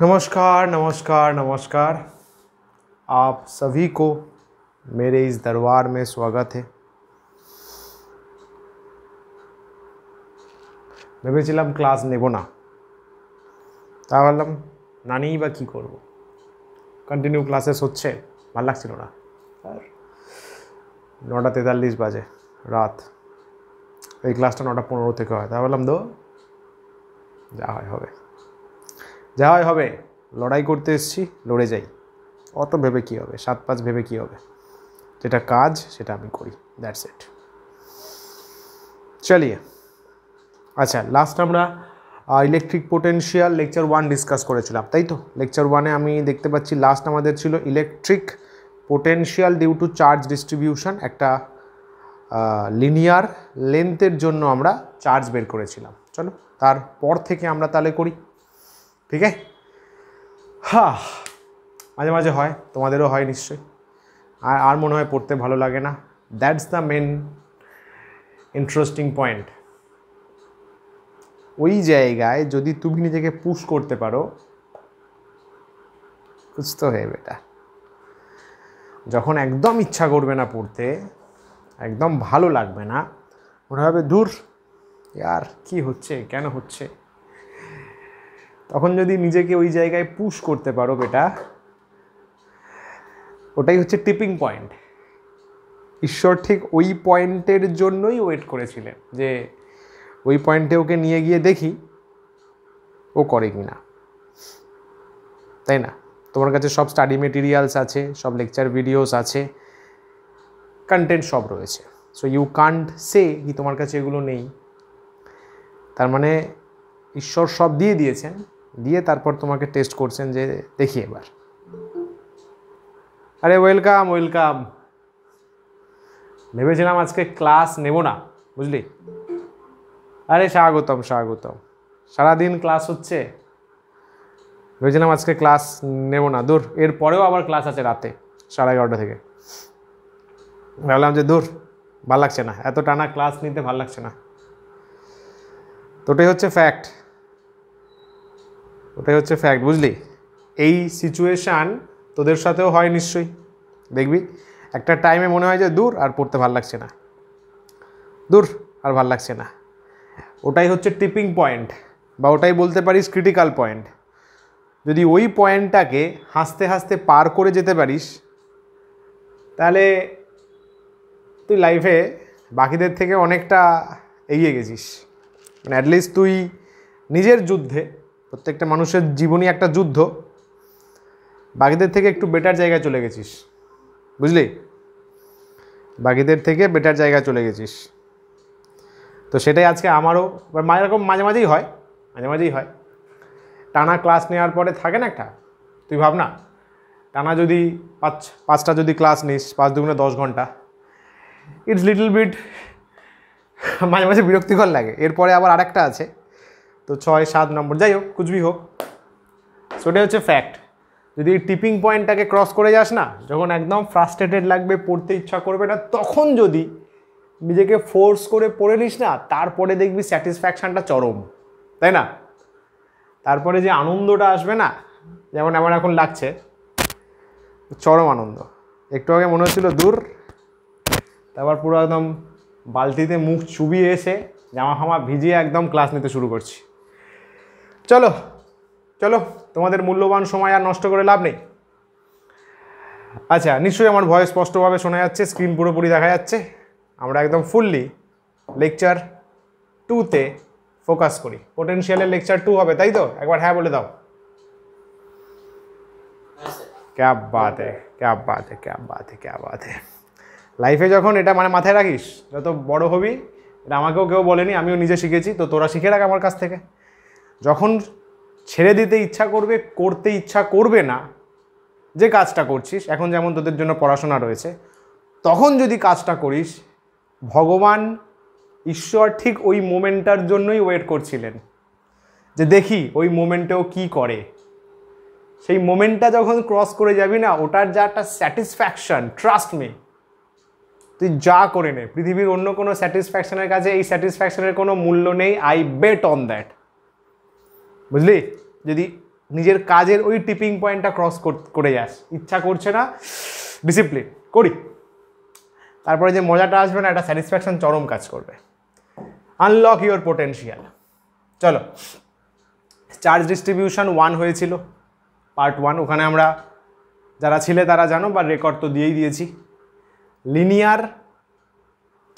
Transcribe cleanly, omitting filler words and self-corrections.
नमस्कार नमस्कार नमस्कार। आप सभी को मेरे इस दरबार में स्वागत है। ভেবেছিলাম ক্লাস নেব না, তা ভাবলাম না নিয়েই বা কী করবো। কন্টিনিউ ক্লাসেস হচ্ছে, ভালো লাগছিল না। আর 9:43 বাজে রাত, এই ক্লাসটা 9:15 থেকে হয়। তা ভাবলাম যা হয় হবে, যা হয় হবে। লড়াই করতে এসেছি, লড়ে যাই। অত ভেবে কী হবে, 7-5 ভেবে কী হবে। যেটা কাজ সেটা আমি করি, দ্যাটস ইট। চলিয়ে, আচ্ছা, লাস্ট আমরা ইলেকট্রিক পোটেনশিয়াল লেকচার 1 ডিসকাস করেছিলাম, তাই তো? লেকচার 1-এ আমি দেখতে পাচ্ছি লাস্ট আমাদের ছিল electric potential due to charge distribution. একটা লিনিয়ার লেন্থের জন্য আমরা চার্জ বের করেছিলাম। চলো তারপর থেকে আমরা তাহলে করি, ঠিক আছে? হ্যাঁ, মাঝে মাঝে হয়, তোমাদেরও হয় নিশ্চয়ই। আর মনে হয় পড়তে ভালো লাগে না। That's the main interesting point. ওই জায়গায় যদি তুমি নিজেকে পুশ করতে পারো, কুছ তো হে বেটা। যখন একদম ইচ্ছা করবে না পড়তে, একদম ভালো লাগবে না, মনে হবে দূর ইয়ার কি হচ্ছে, কেন হচ্ছে, তখন যদি নিজেকে ওই জায়গায় পুশ করতে পারো বেটা, ওটাই হচ্ছে টিপিং পয়েন্ট। ঈশ্বর ঠিক ওই পয়েন্টের জন্যই ওয়েট করেছিলেন, যে ওই পয়েন্টে ওকে নিয়ে গিয়ে দেখি ও করে কি না, তাই না? তোমার কাছে সব স্টাডি মেটেরিয়ালস আছে, সব লেকচার ভিডিওস আছে, কন্টেন্ট সব রয়েছে। সো ইউ কান্ট সে কি তোমার কাছে এগুলো নেই। তার মানে ঈশ্বর সব দিয়ে দিয়েছেন, দিয়ে তারপর তোমাকে টেস্ট করছেন যে দেখি এবার। আরে ওয়েলকাম ওয়েলকাম। ভেবেছিলাম আজকে ক্লাস নেব না, বুঝলি? আরে স্বাগতম স্বাগতম। সারাদিন ক্লাস হচ্ছে, ভেবেছিলাম আজকে ক্লাস নেব না। দূর, এরপরেও আবার ক্লাস আছে রাতে 11:30 থেকে। ভাবলাম যে দূর, ভাল লাগছে না, এত টানা ক্লাস নিতে ভাল লাগছে না। তো ওটাই হচ্ছে ফ্যাক্ট, ওটাই হচ্ছে ফ্যাক্ট, বুঝলি? এই সিচুয়েশান তোদের সাথেও হয় নিশ্চয়ই। দেখবি একটা টাইমে মনে হয় যে দূর, আর পড়তে ভাল লাগছে না, দূর আর ভাল লাগছে না। ওটাই হচ্ছে টিপিং পয়েন্ট, বা ওটাই বলতে পারিস ক্রিটিক্যাল পয়েন্ট। যদি ওই পয়েন্টটাকে হাসতে হাসতে পার করে যেতে পারিস, তাহলে তুই লাইফে বাকিদের থেকে অনেকটা এগিয়ে গেছিস। মানে অ্যাটলিস্ট তুই নিজের যুদ্ধে, প্রত্যেকটা মানুষের জীবনই একটা যুদ্ধ, বাকিদের থেকে একটু বেটার জায়গায় চলে গেছিস, বুঝলি? বাকিদের থেকে বেটার জায়গায় চলে গেছিস। তো সেটাই আজকে আমারও এরকম মাঝে মাঝেই হয়, মাঝে মাঝেই হয়। টানা ক্লাস নেওয়ার পরে থাকে না একটা, তুই ভাব না, টানা যদি পাঁচটা যদি ক্লাস নিস, 5 দুগুণে 10 ঘন্টা, ইটস লিটল বিট মাঝে মাঝে বিরক্তিকর লাগে। এরপরে আবার আরেকটা আছে, তো 6-7 নম্বর, যাই হোক, কুচবি হোক। সেটাই হচ্ছে ফ্যাক্ট। যদি এই টিপিং পয়েন্টটাকে ক্রস করে যাস না, যখন একদম ফ্রাস্ট্রেটেড লাগবে, পড়তে ইচ্ছা করবে না, তখন যদি নিজেকে ফোর্স করে পড়ে নিস না, তারপরে দেখবি স্যাটিসফ্যাকশানটা চরম, তাই না? তারপরে যে আনন্দটা আসবে না, যেমন আমার এখন লাগছে, চরম আনন্দ। একটু আগে মনে হচ্ছিল দূর, তারপর পুরো একদম বালতিতে মুখ চুবিয়ে এসে জামা ফামা ভিজিয়ে একদম ক্লাস নিতে শুরু করছি। চলো চলো, তোমাদের মূল্যবান সময় আর নষ্ট করে লাভ নেই। আচ্ছা, নিশ্চয়ই আমার ভয়েস স্পষ্টভাবে শোনা যাচ্ছে, স্ক্রিন পুরোপুরি দেখা যাচ্ছে। আমরা একদম ফুললি লেকচার 2-তে ফোকাস করি। পোটেনশিয়ালের লেকচার 2 হবে, তাই তো? একবার হ্যাঁ বলে দাও। ক্যা বাত হ্যায়, ক্যা বাত হ্যায়, ক্যা বাত হ্যায়, ক্যা বাত হ্যায়। লাইফে যখন এটা মাথায় রাখিস, যত বড় হবি, এটা আমাকেও কেউ বলেনি, আমিও নিজে শিখেছি, তো তোরা শিখে রাখ আমার কাছ থেকে। যখন ছেড়ে দিতে ইচ্ছা করবে, করতে ইচ্ছা করবে না যে কাজটা করছিস, এখন যেমন তোদের জন্য পড়াশোনা রয়েছে, তখন যদি কাজটা করিস, ভগবান ঈশ্বর ঠিক ওই মোমেন্টটার জন্যই ওয়েট করছিলেন, যে দেখি ওই মোমেন্টেও কি করে। সেই মোমেন্টটা যখন ক্রস করে যাবি না, ওটার যা একটা স্যাটিসফ্যাকশন, ট্রাস্ট মি, তুই যা করে নে, পৃথিবীর অন্য কোনো স্যাটিসফ্যাকশনের কাছে এই স্যাটিসফ্যাকশনের কোনো মূল্য নেই। আই বেট অন দ্যাট, বুঝলি? যদি নিজের কাজের ওই টিপিং পয়েন্টটা ক্রস করে যাস, ইচ্ছা করছে না, ডিসিপ্লিন করি, তারপরে যে মজাটা আসবে না, একটা স্যাটিসফ্যাকশন চরম কাজ করবে। Unlock your potential. চলো, চার্জ ডিস্ট্রিবিউশন 1 হয়েছিল, পার্ট 1, ওখানে আমরা যারা ছিলে তারা জানো, বা রেকর্ড তো দিয়েই দিয়েছি। লিনিয়ার